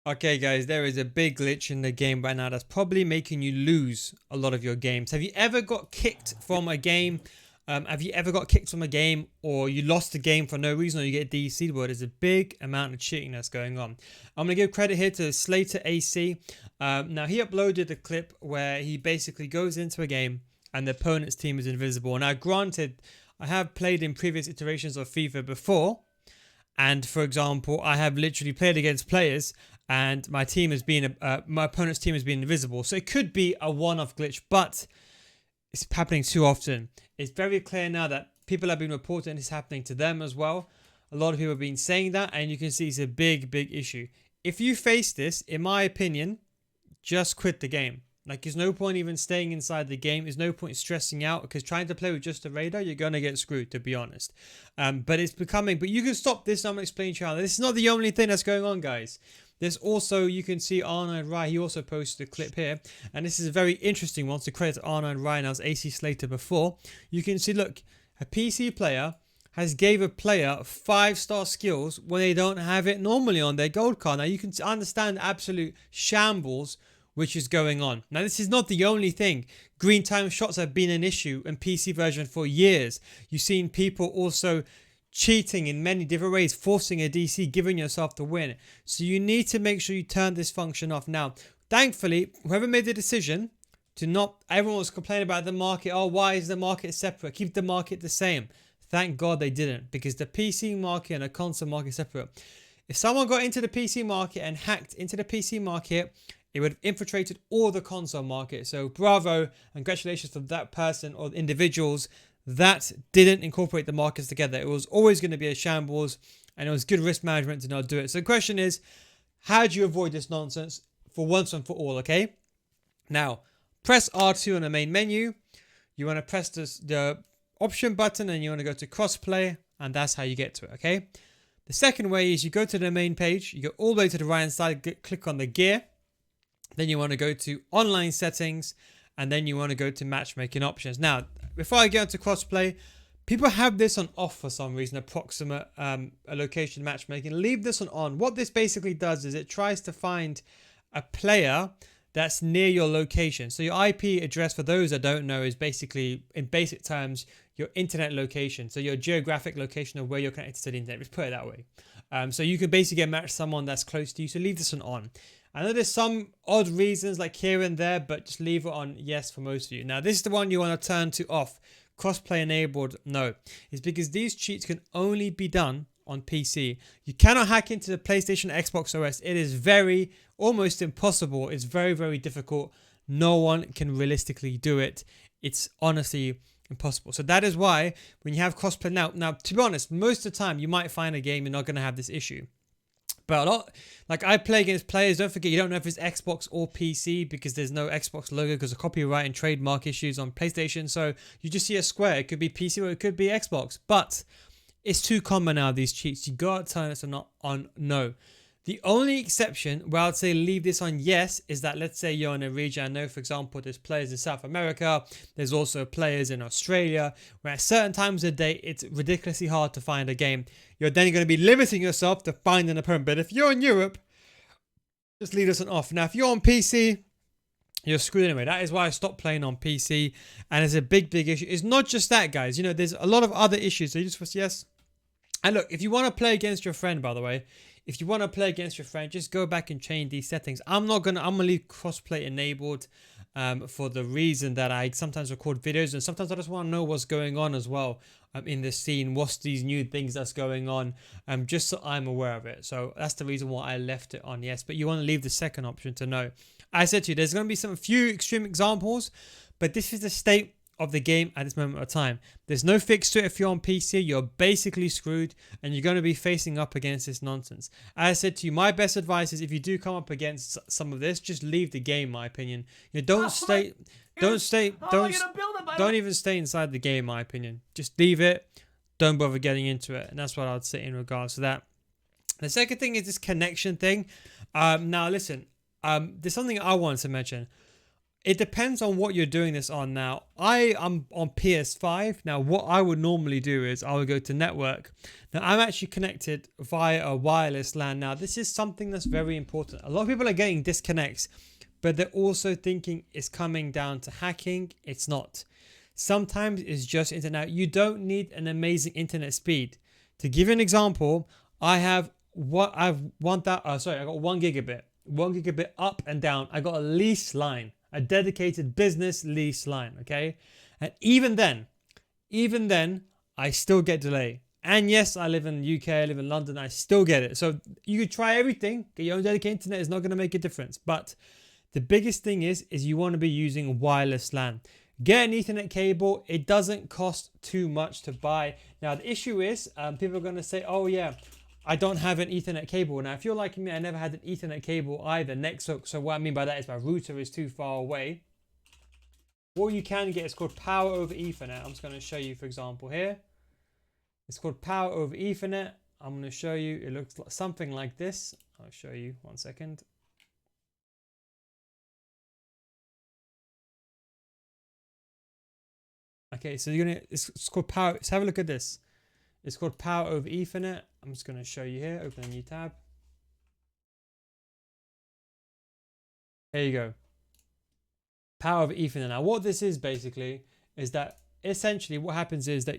Okay, guys, there is a big glitch in the game right now that's probably making you lose a lot of your games. Have you ever got kicked from a game? Have you ever got kicked from a game, or you lost a game for no reason, or you get DC'd? Well, there's a big amount of cheating that's going on. I'm going to give credit here to Slater AC. Now, he uploaded a clip where he basically goes into a game and the opponent's team is invisible. Now, granted, I have played in previous iterations of FIFA before, and for example, I have literally played against players and my opponent's team has been invisible. So it could be a one-off glitch, but it's happening too often. It's very clear now that people have been reporting it's happening to them as well. A lot of people have been saying that, and you can see it's a big, big issue. If you face this, in my opinion, just quit the game. Like, there's no point even staying inside the game. There's no point stressing out, because trying to play with just a radar, you're going to get screwed, to be honest. But you can stop this. I'm going to explain to you how. This is not the only thing that's going on, guys. There's also, you can see Arnold Rai, he also posted a clip here. And this is a very interesting one. So credit to Arnold Rai, and I was AC Slater before. You can see, look, a PC player has gave a player 5-star skills when they don't have it normally on their gold card. Now, you can understand absolute shambles which is going on. Now, this is not the only thing. Green time shots have been an issue in PC version for years. You've seen people also cheating in many different ways, forcing a DC, giving yourself the win. So you need to make sure you turn this function off. Now, thankfully, whoever made the decision to not, everyone was complaining about the market. Oh, why is the market separate? Keep the market the same. Thank God they didn't, because the PC market and the console market are separate. If someone got into the PC market and hacked into the PC market, it would have infiltrated all the console market. So bravo, and congratulations to that person or individuals that didn't incorporate the markets together. It was always going to be a shambles, and it was good risk management to not do it. So the question is, how do you avoid this nonsense for once and for all, okay? Now, press R2 on the main menu. You want to press the option button, and you want to go to crossplay, and that's how you get to it, okay? The second way is you go to the main page, you go all the way to the right hand side, click on the gear. Then you want to go to online settings, and then you want to go to matchmaking options. Now, before I get into crossplay, people have this on off for some reason, approximate location matchmaking. Leave this on. What this basically does is it tries to find a player that's near your location. So your IP address, for those that don't know, is basically, in basic terms, your internet location. So your geographic location of where you're connected to the internet. Let's put it that way. So you can basically get matched someone that's close to you. So leave this one on. I know there's some odd reasons like here and there, but just leave it on yes for most of you. Now, this is the one you want to turn to off. Crossplay enabled, no. It's because these cheats can only be done on PC. You cannot hack into the PlayStation, Xbox OS. It is almost impossible. It's very, very difficult. No one can realistically do it. It's honestly impossible. So that is why when you have crossplay now, to be honest, most of the time you might find a game you're not going to have this issue. But a lot, like I play against players, don't forget, you don't know if it's Xbox or PC because there's no Xbox logo because of copyright and trademark issues on PlayStation. So you just see a square. It could be PC or it could be Xbox. But it's too common now, these cheats. You got to turn this on no. The only exception where I'd say leave this on yes is that, let's say you're in a region. I know, for example, there's players in South America. There's also players in Australia where at certain times of the day, it's ridiculously hard to find a game. You're then going to be limiting yourself to find an opponent. But if you're in Europe, just leave this one off. Now, if you're on PC, you're screwed anyway. That is why I stopped playing on PC. And it's a big, big issue. It's not just that, guys. You know, there's a lot of other issues. So you just press yes. And look, if you want to play against your friend, by the way, if you want to play against your friend, just go back and change these settings. I'm gonna leave crossplay enabled for the reason that I sometimes record videos and sometimes I just want to know what's going on as well in the scene. What's these new things that's going on, just so I'm aware of it. So that's the reason why I left it on yes. But you want to leave the second option to no. I said to you, there's going to be some few extreme examples, but this is the state of the game at this moment of time. There's no fix to it. If you're on PC, you're basically screwed and you're going to be facing up against this nonsense. As I said to you, my best advice is if you do come up against some of this, just leave the game, in my opinion. You don't even stay inside the game, in my opinion. Just leave it. Don't bother getting into it. And that's what I'd say in regards to that. The second thing is this connection thing. Now listen, there's something I wanted to mention. It depends on what you're doing this on. Now, I'm on PS5. Now, what I would normally do is I would go to network. Now, I'm actually connected via a wireless LAN. Now, this is something that's very important. A lot of people are getting disconnects, but they're also thinking it's coming down to hacking. It's not. Sometimes it's just internet. You don't need an amazing internet speed. To give you an example, I got 1 gigabit. 1 gigabit up and down. I got a lease line, a dedicated business lease line, okay? And even then, I still get delay. And yes, I live in the UK, I live in London, I still get it. So you could try everything, get your own dedicated internet, it's not going to make a difference. But the biggest thing is you want to be using wireless LAN. Get an Ethernet cable. It doesn't cost too much to buy. Now, the issue is people are going to say, oh yeah, I don't have an Ethernet cable. Now, if you're like me, I never had an Ethernet cable either. So what I mean by that is my router is too far away. What you can get is called power over Ethernet. I'm just going to show you, for example, here. It's called power over Ethernet. I'm going to show you. It looks like something like this. I'll show you 1 second. Okay, so it's called power. Let's have a look at this. It's called power over Ethernet. I'm just going to show you here. Open a new tab. There you go. Power over Ethernet. Now, what this is basically is that essentially what happens is that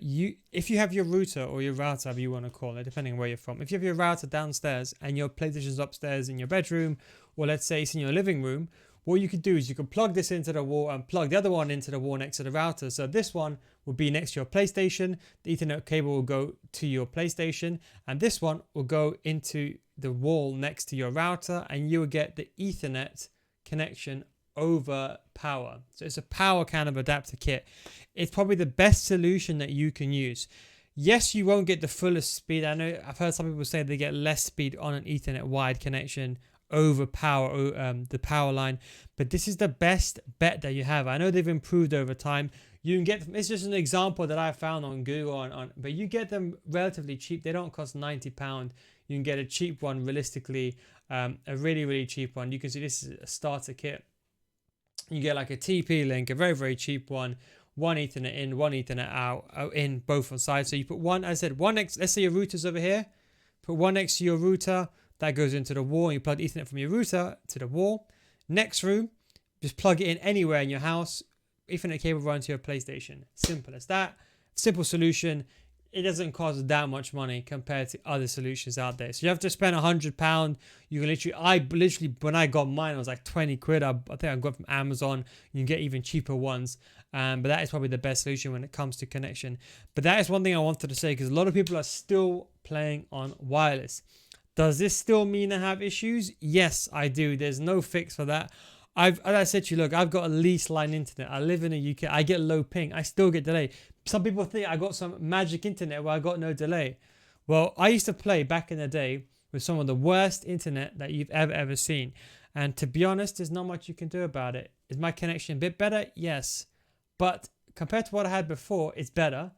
if you have your router or your router, however you want to call it, depending on where you're from, if you have your router downstairs and your PlayStation's upstairs in your bedroom, or let's say it's in your living room, what you could do is you could plug this into the wall and plug the other one into the wall next to the router. So this one will be next to your PlayStation. The Ethernet cable will go to your PlayStation, and this one will go into the wall next to your router, and you will get the Ethernet connection over power. So it's a power kind of adapter kit. It's probably the best solution that you can use. Yes, you won't get the fullest speed. I know I've heard some people say they get less speed on an Ethernet wired connection over the power line, but this is the best bet that you have. I know they've improved over time. You can get them, it's just an example that I found on Google, but you get them relatively cheap. They don't cost £90. You can get a cheap one, realistically, a really, really cheap one. You can see this is a starter kit. You get like a TP link, a very, very cheap one. One Ethernet in, one Ethernet out, in both on sides. So you put one, as I said, one next, let's say your router's over here. Put one next to your router. That goes into the wall. You plug Ethernet from your router to the wall. Next room, just plug it in anywhere in your house. Ethernet cable runs to your PlayStation. Simple as that. Simple solution. It doesn't cost that much money compared to other solutions out there. So you have to spend £100. You can literally, when I got mine, it was like 20 quid. I think I got from Amazon. You can get even cheaper ones. But that is probably the best solution when it comes to connection. But that is one thing I wanted to say, because a lot of people are still playing on wireless. Does this still mean I have issues? Yes, I do. There's no fix for that. As I said to you, look, I've got a lease line internet. I live in the UK. I get low ping. I still get delay. Some people think I got some magic internet where I got no delay. Well, I used to play back in the day with some of the worst internet that you've ever seen. And to be honest, there's not much you can do about it. Is my connection a bit better? Yes. But compared to what I had before, it's better.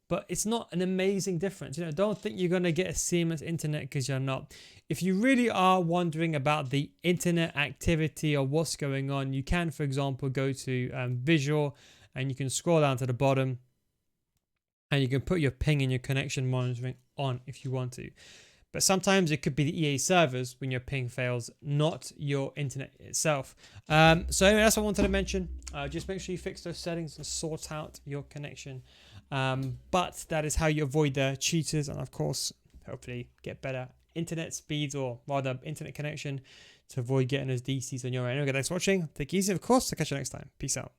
But it's not an amazing difference. Don't think you're going to get a seamless internet, because you're not. If you really are wondering about the internet activity or what's going on, you can, for example, go to Visual, and you can scroll down to the bottom, and you can put your ping and your connection monitoring on if you want to. But sometimes it could be the EA servers when your ping fails, not your internet itself. So anyway, that's what I wanted to mention. Just make sure you fix those settings and sort out your connection. But that is how you avoid the cheaters, and of course, hopefully get better internet speeds, or rather internet connection, to avoid getting those DCs on your end. Okay, thanks for watching. Take it easy, of course. I'll catch you next time. Peace out.